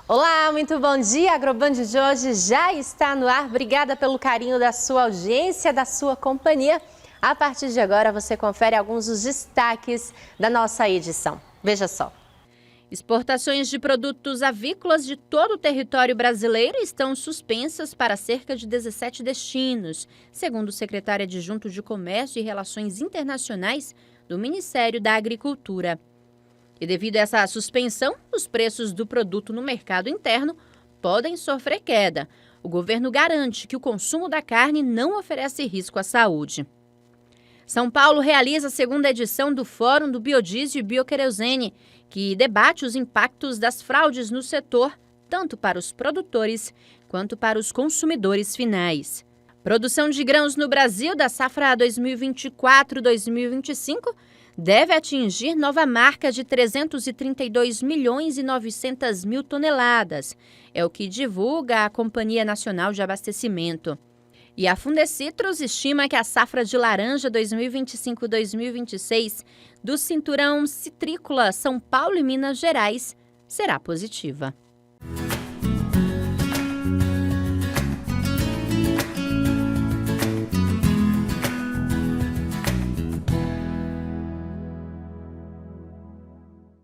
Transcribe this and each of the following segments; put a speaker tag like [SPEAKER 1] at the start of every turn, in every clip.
[SPEAKER 1] Olá, muito bom dia. A Agroband de hoje já está no ar. Obrigada pelo carinho da sua audiência, da sua companhia. A partir de agora você confere alguns dos destaques da nossa edição. Veja só. Exportações de produtos avícolas de todo o território brasileiro estão suspensas para cerca de 17 destinos, segundo o secretário adjunto de Comércio e Relações Internacionais do Ministério da Agricultura. E devido a essa suspensão, os preços do produto no mercado interno podem sofrer queda. O governo garante que o consumo da carne não oferece risco à saúde. São Paulo realiza a segunda edição do Fórum do Biodiesel e Bioquerosene, que debate os impactos das fraudes no setor, tanto para os produtores quanto para os consumidores finais. Produção de grãos no Brasil da safra 2024-2025 deve atingir nova marca de 332 milhões e 900 mil toneladas. É o que divulga a Companhia Nacional de Abastecimento. E a Fundecitrus estima que a safra de laranja 2025-2026 do Cinturão Citrícola São Paulo e Minas Gerais será positiva.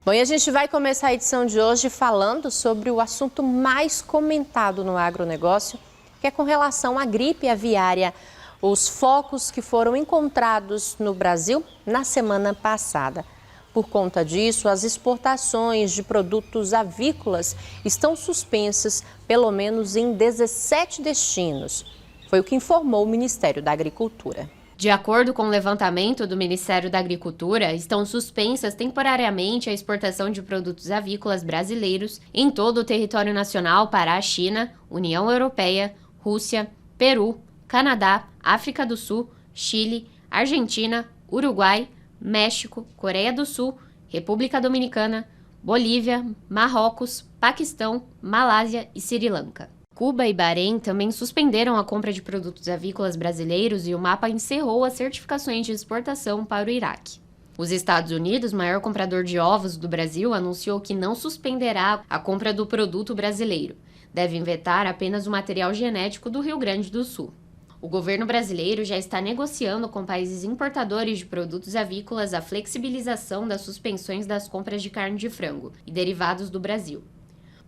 [SPEAKER 1] Bom, e a gente vai começar a edição de hoje falando sobre o assunto mais comentado no agronegócio, que é com relação à gripe aviária, os focos que foram encontrados no Brasil na semana passada. Por conta disso, as exportações de produtos avícolas estão suspensas, pelo menos em 17 destinos. Foi o que informou o Ministério da Agricultura.
[SPEAKER 2] De acordo com o levantamento do Ministério da Agricultura, estão suspensas temporariamente a exportação de produtos avícolas brasileiros em todo o território nacional para a China, União Europeia, Rússia, Peru, Canadá, África do Sul, Chile, Argentina, Uruguai, México, Coreia do Sul, República Dominicana, Bolívia, Marrocos, Paquistão, Malásia e Sri Lanka. Cuba e Bahrein também suspenderam a compra de produtos avícolas brasileiros e o mapa encerrou as certificações de exportação para o Iraque. Os Estados Unidos, maior comprador de ovos do Brasil, anunciou que não suspenderá a compra do produto brasileiro. Deve vetar apenas o material genético do Rio Grande do Sul. O governo brasileiro já está negociando com países importadores de produtos avícolas a flexibilização das suspensões das compras de carne de frango e derivados do Brasil,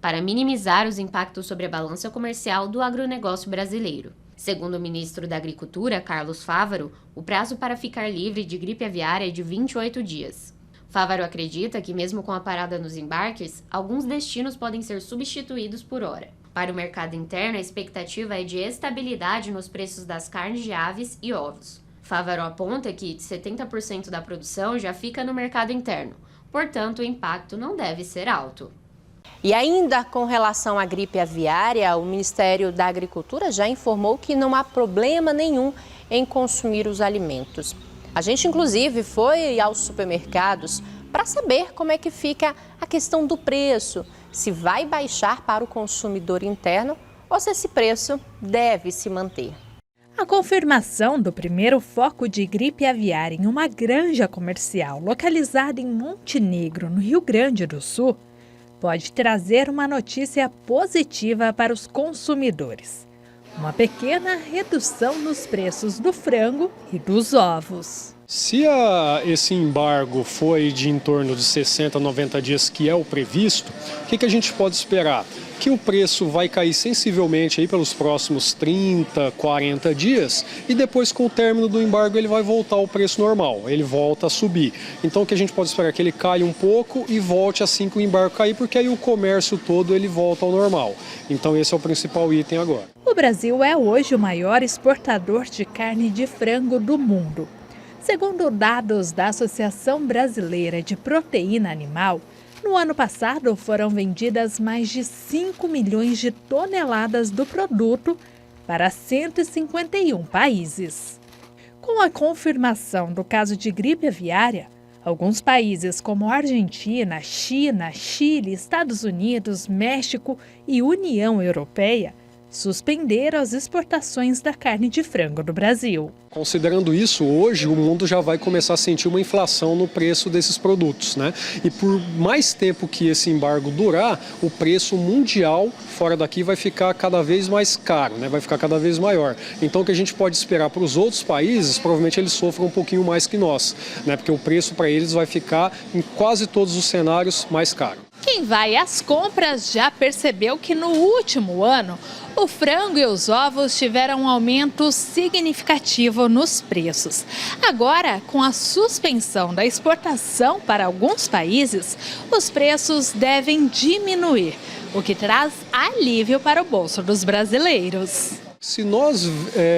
[SPEAKER 2] para minimizar os impactos sobre a balança comercial do agronegócio brasileiro. Segundo o ministro da Agricultura, Carlos Fávaro, o prazo para ficar livre de gripe aviária é de 28 dias. Fávaro acredita que, mesmo com a parada nos embarques, alguns destinos podem ser substituídos por hora. Para o mercado interno, a expectativa é de estabilidade nos preços das carnes de aves e ovos. Fávaro aponta que 70% da produção já fica no mercado interno, portanto, o impacto não deve ser alto.
[SPEAKER 1] E ainda com relação à gripe aviária, o Ministério da Agricultura já informou que não há problema nenhum em consumir os alimentos. A gente, inclusive, foi aos supermercados para saber como é que fica a questão do preço, se vai baixar para o consumidor interno ou se esse preço deve se manter.
[SPEAKER 3] A confirmação do primeiro foco de gripe aviária em uma granja comercial localizada em Montenegro, no Rio Grande do Sul, pode trazer uma notícia positiva para os consumidores. Uma pequena redução nos preços do frango e dos ovos.
[SPEAKER 4] Se esse embargo foi de em torno de 60 a 90 dias, que é o previsto, o que a gente pode esperar? Que o preço vai cair sensivelmente aí pelos próximos 30, 40 dias e depois, com o término do embargo, ele vai voltar ao preço normal, ele volta a subir. Então o que a gente pode esperar é que ele caia um pouco e volte assim que o embargo cair, porque aí o comércio todo ele volta ao normal. Então esse é o principal item agora.
[SPEAKER 3] O Brasil é hoje o maior exportador de carne de frango do mundo. Segundo dados da Associação Brasileira de Proteína Animal, no ano passado foram vendidas mais de 5 milhões de toneladas do produto para 151 países. Com a confirmação do caso de gripe aviária, alguns países como Argentina, China, Chile, Estados Unidos, México e União Europeia suspenderam as exportações da carne de frango do Brasil.
[SPEAKER 4] Considerando isso, hoje o mundo já vai começar a sentir uma inflação no preço desses produtos, né? E por mais tempo que esse embargo durar, o preço mundial fora daqui vai ficar cada vez mais caro, né? Vai ficar cada vez maior. Então o que a gente pode esperar para os outros países, provavelmente eles sofram um pouquinho mais que nós, né? Porque o preço para eles vai ficar em quase todos os cenários mais caro.
[SPEAKER 3] Quem vai às compras já percebeu que no último ano o frango e os ovos tiveram um aumento significativo nos preços. Agora, com a suspensão da exportação para alguns países, os preços devem diminuir, o que traz alívio para o bolso dos brasileiros.
[SPEAKER 4] Se nós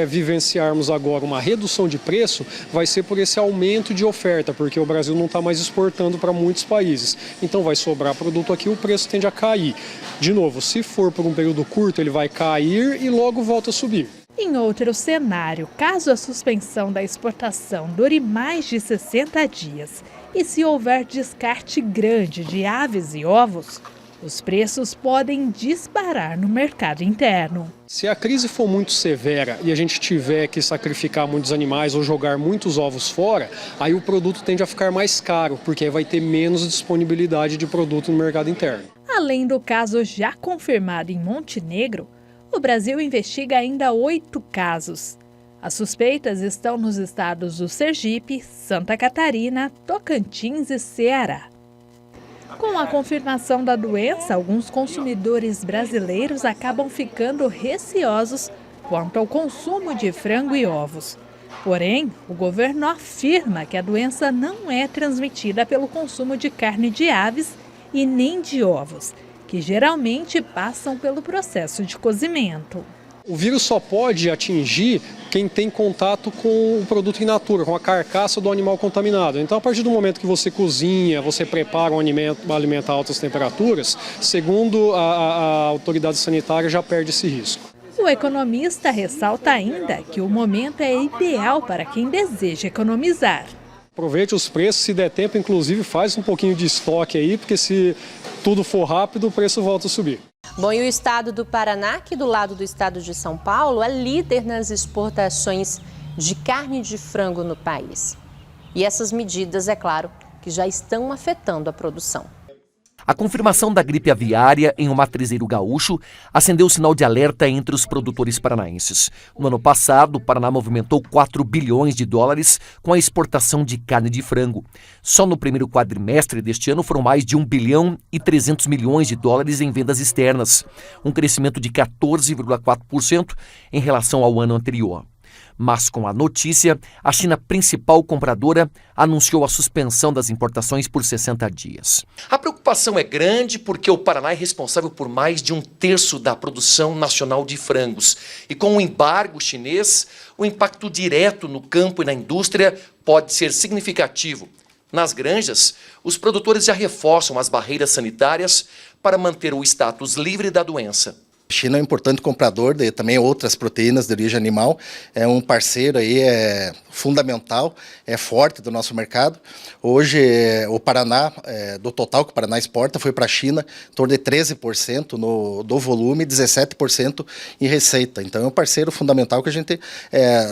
[SPEAKER 4] vivenciarmos agora uma redução de preço, vai ser por esse aumento de oferta, porque o Brasil não está mais exportando para muitos países. Então vai sobrar produto aqui, o preço tende a cair. De novo, se for por um período curto, ele vai cair e logo volta a subir.
[SPEAKER 3] Em outro cenário, caso a suspensão da exportação dure mais de 60 dias e se houver descarte grande de aves e ovos, os preços podem disparar no mercado interno.
[SPEAKER 4] Se a crise for muito severa e a gente tiver que sacrificar muitos animais ou jogar muitos ovos fora, aí o produto tende a ficar mais caro, porque vai ter menos disponibilidade de produto no mercado interno.
[SPEAKER 3] Além do caso já confirmado em Montenegro, o Brasil investiga ainda 8 casos. As suspeitas estão nos estados do Sergipe, Santa Catarina, Tocantins e Ceará. Com a confirmação da doença, alguns consumidores brasileiros acabam ficando receosos quanto ao consumo de frango e ovos. Porém, o governo afirma que a doença não é transmitida pelo consumo de carne de aves e nem de ovos, que geralmente passam pelo processo de cozimento.
[SPEAKER 4] O vírus só pode atingir quem tem contato com o produto in natura, com a carcaça do animal contaminado. Então, a partir do momento que você cozinha, você prepara um alimento a altas temperaturas, segundo a autoridade sanitária, já perde esse risco.
[SPEAKER 3] O economista ressalta ainda que o momento é ideal para quem deseja economizar.
[SPEAKER 4] Aproveite os preços, se der tempo, inclusive faz um pouquinho de estoque aí, porque se tudo for rápido, o preço volta a subir.
[SPEAKER 1] Bom, e o estado do Paraná, que do lado do estado de São Paulo, é líder nas exportações de carne de frango no país. E essas medidas, é claro, que já estão afetando a produção.
[SPEAKER 5] A confirmação da gripe aviária em um matrizeiro gaúcho acendeu o sinal de alerta entre os produtores paranaenses. No ano passado, o Paraná movimentou 4 bilhões de dólares com a exportação de carne de frango. Só no primeiro quadrimestre deste ano foram mais de 1 bilhão e 300 milhões de dólares em vendas externas, um crescimento de 14,4% em relação ao ano anterior. Mas com a notícia, a China, principal compradora, anunciou a suspensão das importações por 60 dias.
[SPEAKER 6] A preocupação é grande porque o Paraná é responsável por mais de 1/3 da produção nacional de frangos. E com o embargo chinês, o impacto direto no campo e na indústria pode ser significativo. Nas granjas, os produtores já reforçam as barreiras sanitárias para manter o status livre da doença.
[SPEAKER 7] A China é um importante comprador de também outras proteínas de origem animal, é um parceiro aí, fundamental, forte do nosso mercado. Hoje o Paraná, do total que o Paraná exporta, foi para a China em torno de 13% do volume e 17% em receita. Então é um parceiro fundamental que a gente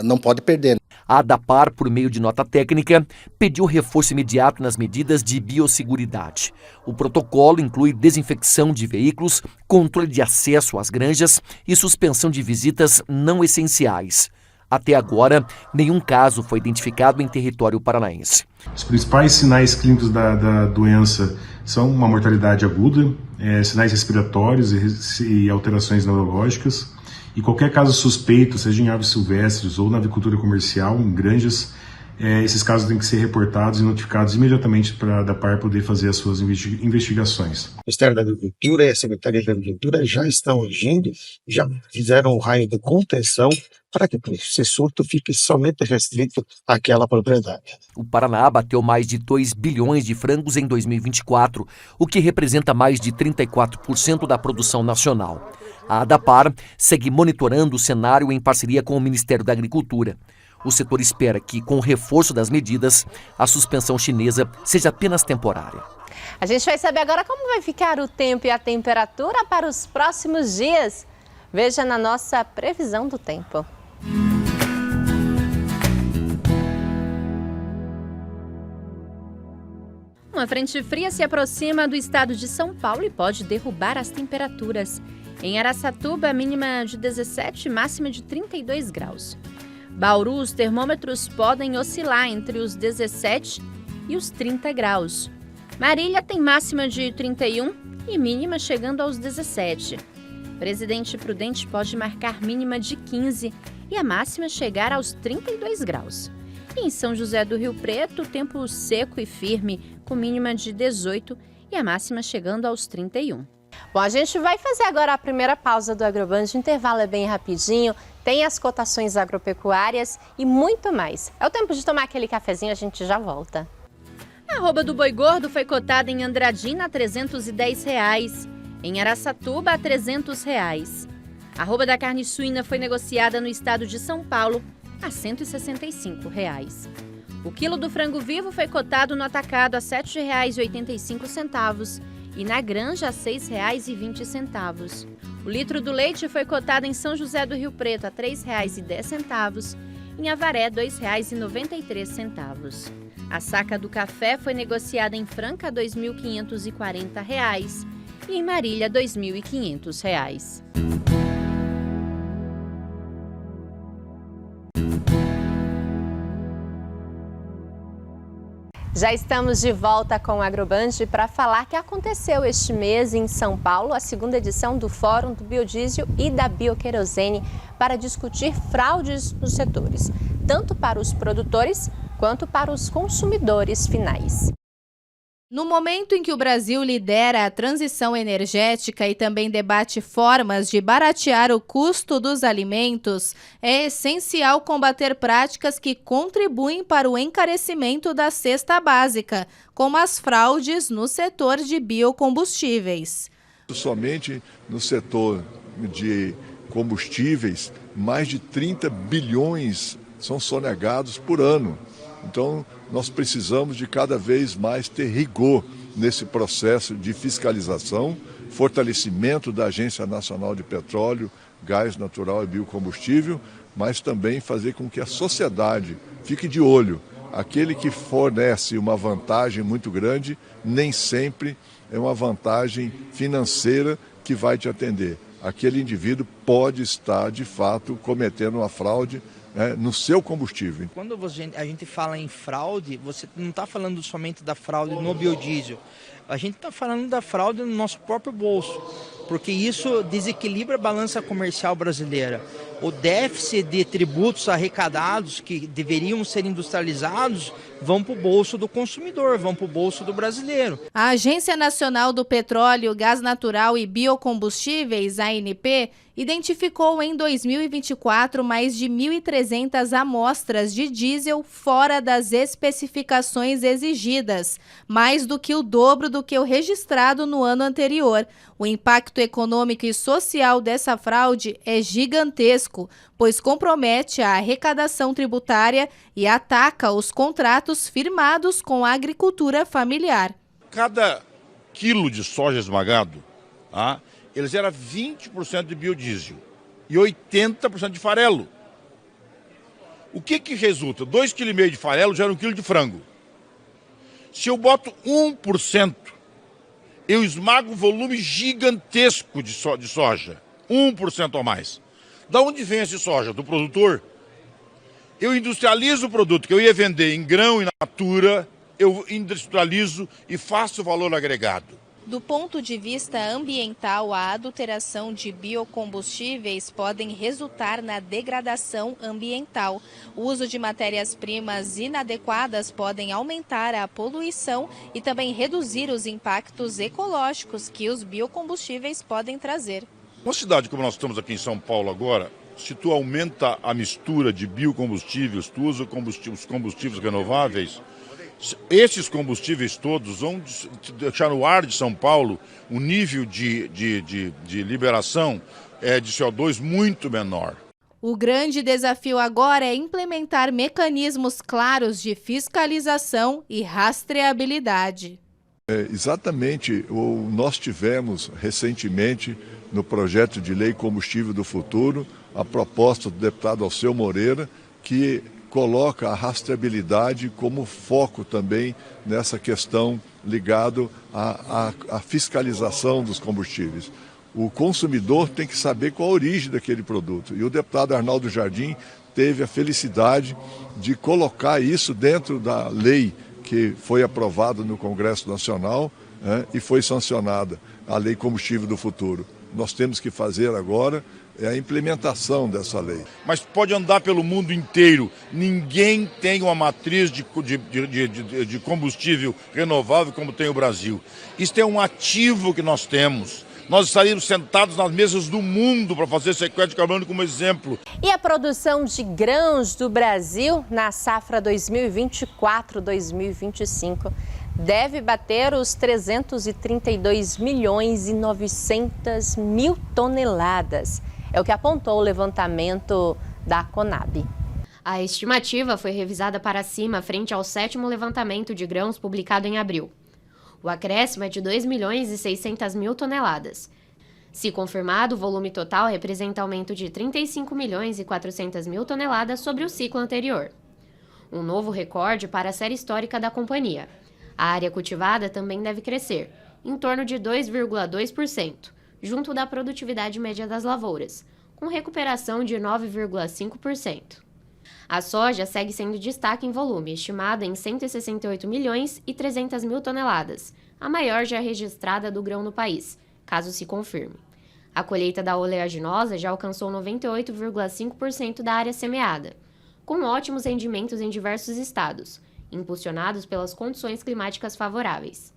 [SPEAKER 7] não pode perder.
[SPEAKER 5] A ADAPAR, por meio de nota técnica, pediu reforço imediato nas medidas de biosseguridade. O protocolo inclui desinfecção de veículos, controle de acesso às granjas e suspensão de visitas não essenciais. Até agora, nenhum caso foi identificado em território paranaense.
[SPEAKER 8] Os principais sinais clínicos da doença são uma mortalidade aguda, sinais respiratórios e alterações neurológicas. E qualquer caso suspeito, seja em aves silvestres ou na avicultura comercial, em granjas, esses casos têm que ser reportados e notificados imediatamente para a ADAPAR poder fazer as suas investigações.
[SPEAKER 9] O Ministério da Agricultura e a Secretaria da Agricultura já estão agindo, já fizeram um raio de contenção para que esse surto fique somente restrito àquela propriedade.
[SPEAKER 5] O Paraná bateu mais de 2 bilhões de frangos em 2024, o que representa mais de 34% da produção nacional. A ADAPAR segue monitorando o cenário em parceria com o Ministério da Agricultura. O setor espera que, com o reforço das medidas, a suspensão chinesa seja apenas temporária.
[SPEAKER 1] A gente vai saber agora como vai ficar o tempo e a temperatura para os próximos dias. Veja na nossa previsão do tempo. Uma frente fria se aproxima do estado de São Paulo e pode derrubar as temperaturas. Em Araçatuba, mínima de 17 e máxima de 32 graus. Bauru, os termômetros podem oscilar entre os 17 e os 30 graus. Marília tem máxima de 31 e mínima chegando aos 17. Presidente Prudente pode marcar mínima de 15 e a máxima chegar aos 32 graus. E em São José do Rio Preto, tempo seco e firme, com mínima de 18 e a máxima chegando aos 31. Bom, a gente vai fazer agora a primeira pausa do AgroBand. O intervalo é bem rapidinho, tem as cotações agropecuárias e muito mais. É o tempo de tomar aquele cafezinho, a gente já volta. A arroba do boi gordo foi cotada em Andradina a R$ 310, em Araçatuba a R$ 300. A arroba da carne suína foi negociada no estado de São Paulo a R$ 165. O quilo do frango vivo foi cotado no atacado a R$ 7,85 e na granja a R$ 6,20. O litro do leite foi cotado em São José do Rio Preto a R$ 3,10, em Avaré R$ 2,93. A saca do café foi negociada em Franca a R$ 2.540 e em Marília R$ 2.500. Já estamos de volta com o AgroBand para falar que aconteceu este mês em São Paulo a segunda edição do Fórum do Biodiesel e da Bioquerosene para discutir fraudes nos setores, tanto para os produtores quanto para os consumidores finais.
[SPEAKER 10] No momento em que o Brasil lidera a transição energética e também debate formas de baratear o custo dos alimentos, é essencial combater práticas que contribuem para o encarecimento da cesta básica, como as fraudes no setor de biocombustíveis.
[SPEAKER 11] Somente no setor de combustíveis, mais de 30 bilhões são sonegados por ano. Então, nós precisamos de cada vez mais ter rigor nesse processo de fiscalização, fortalecimento da Agência Nacional de Petróleo, Gás Natural e Biocombustível, mas também fazer com que a sociedade fique de olho. Aquele que fornece uma vantagem muito grande, nem sempre é uma vantagem financeira que vai te atender. Aquele indivíduo pode estar, de fato, cometendo uma fraude no seu combustível.
[SPEAKER 12] Quando a gente fala em fraude, você não está falando somente da fraude no biodiesel. A gente está falando da fraude no nosso próprio bolso, porque isso desequilibra a balança comercial brasileira. O déficit de tributos arrecadados que deveriam ser industrializados vão para o bolso do consumidor, vão para o bolso do brasileiro.
[SPEAKER 10] A Agência Nacional do Petróleo, Gás Natural e Biocombustíveis, ANP, identificou em 2024 mais de 1.300 amostras de diesel fora das especificações exigidas, mais do que o dobro do que o registrado no ano anterior. O impacto econômico e social dessa fraude é gigantesco, pois compromete a arrecadação tributária e ataca os contratos firmados com a agricultura familiar.
[SPEAKER 13] Cada quilo de soja esmagado, ele gera 20% de biodiesel e 80% de farelo. O que resulta? 2,5 kg de farelo gera 1 kg de frango. Se eu boto 1%, eu esmago um volume gigantesco de soja. 1% ou mais. Da onde vem esse soja? Do produtor? Eu industrializo o produto que eu ia vender em grão e natura, eu industrializo e faço valor agregado.
[SPEAKER 10] Do ponto de vista ambiental, a adulteração de biocombustíveis podem resultar na degradação ambiental. O uso de matérias-primas inadequadas podem aumentar a poluição e também reduzir os impactos ecológicos que os biocombustíveis podem trazer.
[SPEAKER 13] Uma cidade como nós estamos aqui em São Paulo agora, se tu aumenta a mistura de biocombustíveis, tu usa os combustíveis renováveis, esses combustíveis todos vão deixar no ar de São Paulo um nível de liberação de CO2 muito menor.
[SPEAKER 10] O grande desafio agora é implementar mecanismos claros de fiscalização e rastreabilidade.
[SPEAKER 11] Exatamente, nós tivemos recentemente no projeto de lei Combustível do Futuro, a proposta do deputado Alceu Moreira, que coloca a rastreabilidade como foco também nessa questão ligado à fiscalização dos combustíveis. O consumidor tem que saber qual a origem daquele produto. E o deputado Arnaldo Jardim teve a felicidade de colocar isso dentro da lei que foi aprovada no Congresso Nacional, e foi sancionada, a Lei Combustível do Futuro. Nós temos que fazer agora a implementação dessa lei.
[SPEAKER 13] Mas pode andar pelo mundo inteiro. Ninguém tem uma matriz de combustível renovável como tem o Brasil. Isso é um ativo que nós temos. Nós estaríamos sentados nas mesas do mundo para fazer sequestro de carbono como exemplo.
[SPEAKER 1] E a produção de grãos do Brasil na safra 2024-2025 deve bater os 332 milhões e 900 mil toneladas. É o que apontou o levantamento da Conab.
[SPEAKER 2] A estimativa foi revisada para cima frente ao 7º levantamento de grãos publicado em abril. O acréscimo é de 2 milhões e 600 mil toneladas. Se confirmado, o volume total representa aumento de 35 milhões e 400 mil toneladas sobre o ciclo anterior. Um novo recorde para a série histórica da companhia. A área cultivada também deve crescer, em torno de 2,2%, junto da produtividade média das lavouras, com recuperação de 9,5%. A soja segue sendo destaque em volume, estimada em 168 milhões e 300 mil toneladas, a maior já registrada do grão no país, caso se confirme. A colheita da oleaginosa já alcançou 98,5% da área semeada, com ótimos rendimentos em diversos estados, impulsionados pelas condições climáticas favoráveis.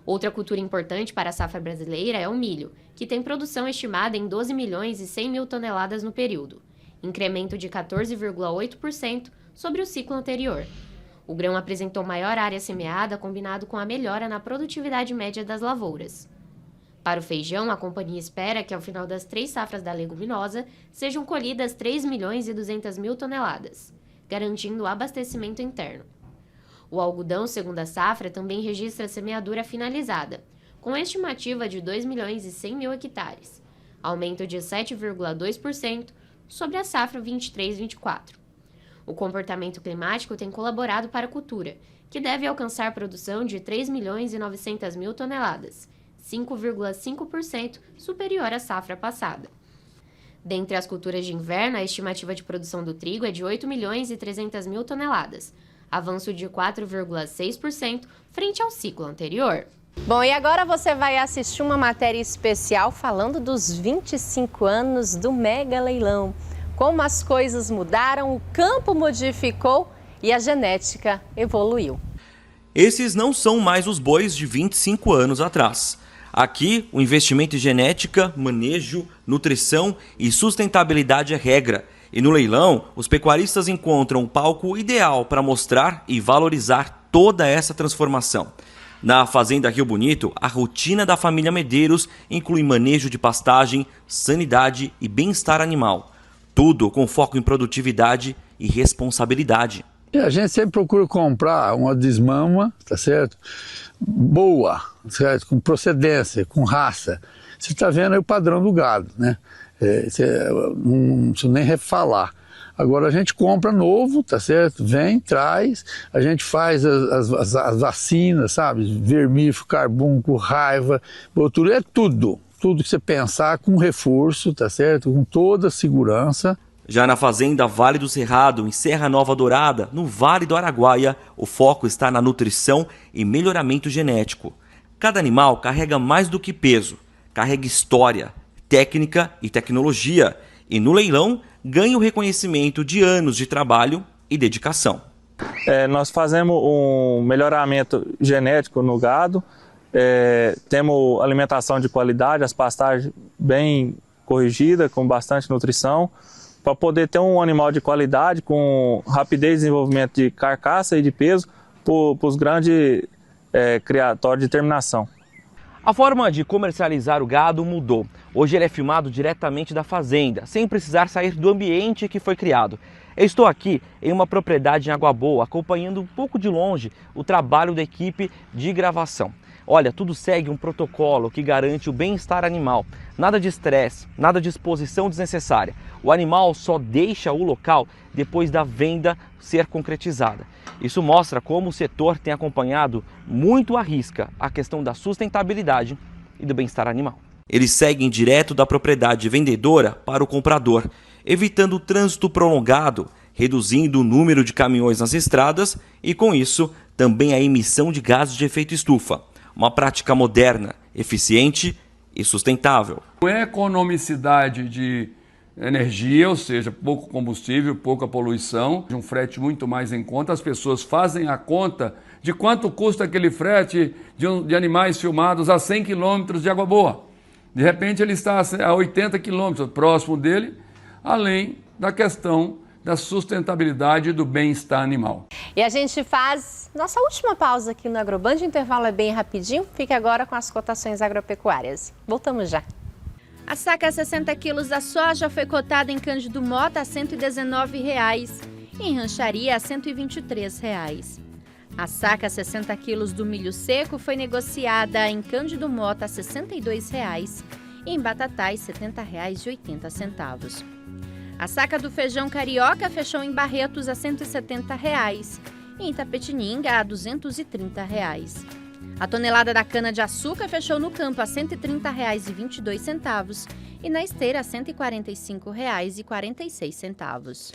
[SPEAKER 2] Outra cultura importante para a safra brasileira é o milho, que tem produção estimada em 12 milhões e 100 mil toneladas no período, incremento de 14,8% sobre o ciclo anterior. O grão apresentou maior área semeada combinado com a melhora na produtividade média das lavouras. Para o feijão, a companhia espera que ao final das 3 safras da leguminosa sejam colhidas 3 milhões e 200 mil toneladas, garantindo o abastecimento interno. O algodão, segundo a safra, também registra semeadura finalizada, com estimativa de 2 milhões e 100 mil hectares, aumento de 7,2% sobre a safra 23-24. O comportamento climático tem colaborado para a cultura, que deve alcançar produção de 3 milhões e 900 mil toneladas, 5,5% superior à safra passada. Dentre as culturas de inverno, a estimativa de produção do trigo é de 8 milhões e 300 mil toneladas, avanço de 4,6% frente ao ciclo anterior.
[SPEAKER 1] Bom, e agora você vai assistir uma matéria especial falando dos 25 anos do Mega Leilão. Como as coisas mudaram, o campo modificou e a genética evoluiu.
[SPEAKER 14] Esses não são mais os bois de 25 anos atrás. Aqui, o investimento em genética, manejo, nutrição e sustentabilidade é regra. E no leilão, os pecuaristas encontram o palco ideal para mostrar e valorizar toda essa transformação. Na Fazenda Rio Bonito, a rotina da família Medeiros inclui manejo de pastagem, sanidade e bem-estar animal. Tudo com foco em produtividade e responsabilidade.
[SPEAKER 15] A gente sempre procura comprar uma desmama, tá certo? Boa, certo? Com procedência, com raça. Você está vendo aí o padrão do gado, né? Não preciso nem refalar. Agora a gente compra novo, tá certo? Vem, traz, a gente faz as vacinas, sabe? Vermífugo, carbúnculo, raiva, botura, é tudo. Tudo que você pensar com reforço, tá certo? Com toda a segurança.
[SPEAKER 14] Já na Fazenda Vale do Cerrado, em Serra Nova Dourada, no Vale do Araguaia, o foco está na nutrição e melhoramento genético. Cada animal carrega mais do que peso, carrega história, técnica e tecnologia. E no leilão, ganha o reconhecimento de anos de trabalho e dedicação.
[SPEAKER 16] Nós fazemos um melhoramento genético no gado, temos alimentação de qualidade, as pastagens bem corrigidas, com bastante nutrição, para poder ter um animal de qualidade, com rapidez de desenvolvimento de carcaça e de peso, para os grandes criatórios de terminação.
[SPEAKER 14] A forma de comercializar o gado mudou. Hoje ele é filmado diretamente da fazenda, sem precisar sair do ambiente que foi criado. Eu estou aqui em uma propriedade em Água Boa, acompanhando um pouco de longe o trabalho da equipe de gravação. Olha, tudo segue um protocolo que garante o bem-estar animal. Nada de estresse, nada de exposição desnecessária. O animal só deixa o local depois da venda ser concretizada. Isso mostra como o setor tem acompanhado muito à risca a questão da sustentabilidade e do bem-estar animal. Eles seguem direto da propriedade vendedora para o comprador, evitando o trânsito prolongado, reduzindo o número de caminhões nas estradas e, com isso, também a emissão de gases de efeito estufa. Uma prática moderna, eficiente e sustentável.
[SPEAKER 17] A economicidade de energia, ou seja, pouco combustível, pouca poluição, um frete muito mais em conta. As pessoas fazem a conta de quanto custa aquele frete de animais filmados a 100 quilômetros de Água Boa. De repente ele está a 80 quilômetros próximo dele, além da questão da sustentabilidade e do bem-estar animal.
[SPEAKER 1] E a gente faz nossa última pausa aqui no Agroband, o intervalo é bem rapidinho, fique agora com as cotações agropecuárias. Voltamos já.
[SPEAKER 10] A saca 60 quilos da soja foi cotada em Cândido Mota a R$ 119 e em Rancharia a R$ 123. A saca 60 quilos do milho seco foi negociada em Cândido Mota a R$ 62 e em Batatais R$ 70,80. A saca do feijão carioca fechou em Barretos a R$ 170 e em Itapetininga a R$ 230. A tonelada da cana-de-açúcar fechou no campo a R$ 130,22 e na esteira a R$ 145,46.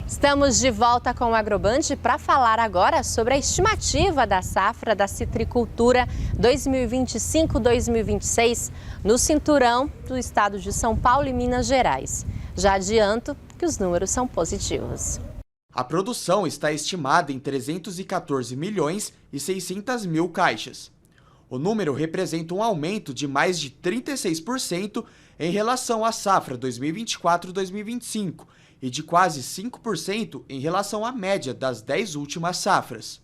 [SPEAKER 1] Estamos de volta com o Agroband para falar agora sobre a estimativa da safra da citricultura 2025-2026 no cinturão do estado de São Paulo e Minas Gerais. Já adianto que os números são positivos.
[SPEAKER 18] A produção está estimada em 314 milhões e 600 mil caixas. O número representa um aumento de mais de 36% em relação à safra 2024-2025 e de quase 5% em relação à média das 10 últimas safras.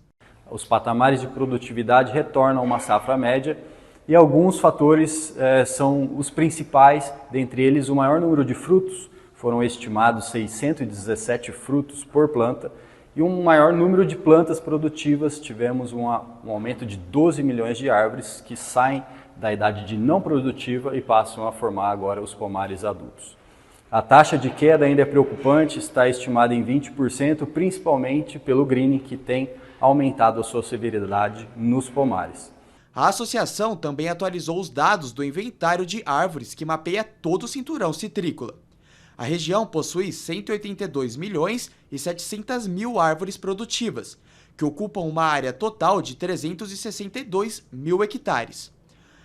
[SPEAKER 19] Os patamares de produtividade retornam a uma safra média e alguns fatores são os principais, dentre eles o maior número de frutos, foram estimados 617 frutos por planta, e um maior número de plantas produtivas, tivemos um aumento de 12 milhões de árvores que saem da idade de não produtiva e passam a formar agora os pomares adultos. A taxa de queda ainda é preocupante, está estimada em 20%, principalmente pelo greening, que tem aumentado a sua severidade nos pomares.
[SPEAKER 18] A associação também atualizou os dados do inventário de árvores que mapeia todo o cinturão citrícola. A região possui 182 milhões e 700 mil árvores produtivas, que ocupam uma área total de 362 mil hectares.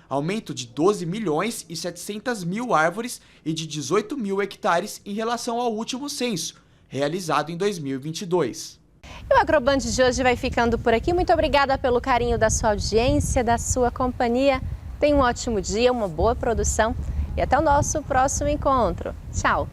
[SPEAKER 18] Aumento de 12 milhões e 700 mil árvores e de 18 mil hectares em relação ao último censo, realizado em 2022.
[SPEAKER 1] E o Agroband de hoje vai ficando por aqui. Muito obrigada pelo carinho da sua audiência, da sua companhia. Tenha um ótimo dia, uma boa produção e até o nosso próximo encontro. Tchau!